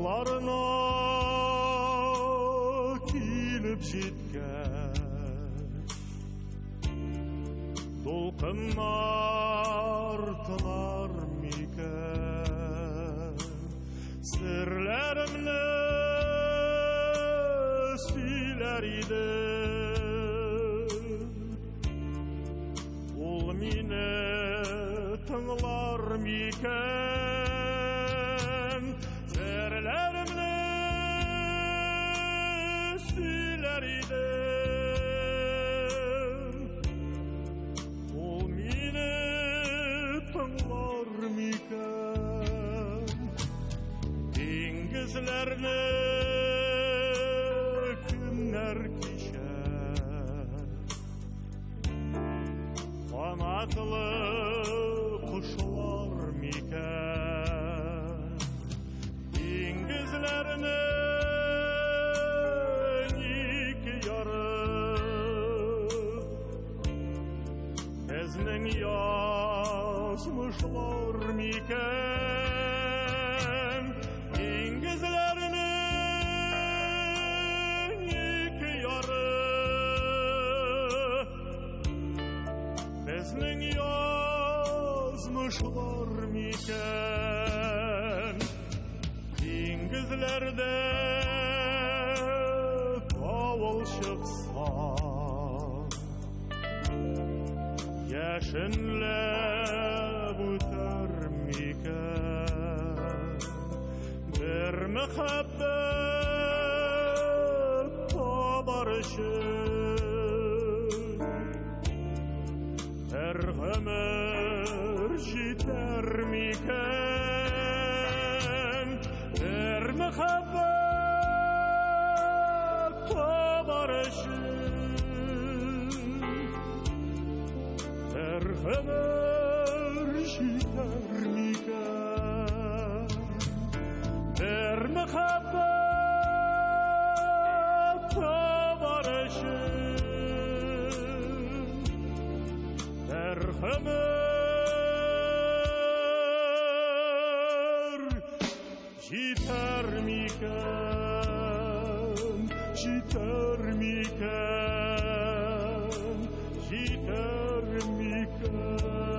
таңларына келіп жеткен толқындар тынар мекен сірлерімні сөйлер еді ол мені тыңлар мекен сірлерімні сөйлер еді ол мені тыңлар мекен теңізлерні кімнер кешер қанатлы құшылар мекен теңізлерні неге ярып біздің язмышлар мекен теңізлерні неге ярып біздің язмышлар мекен теңізлерде дауыл шықса яшінлеп өтер мекен бір махаббат табар үшін бір ғұмыр жетер мекен бір махаббат табар үшін бір ғұмыр жетер мекен бір махаббат табар үшін бір ғұмыр жетер мекен жетер мекен жетер мекен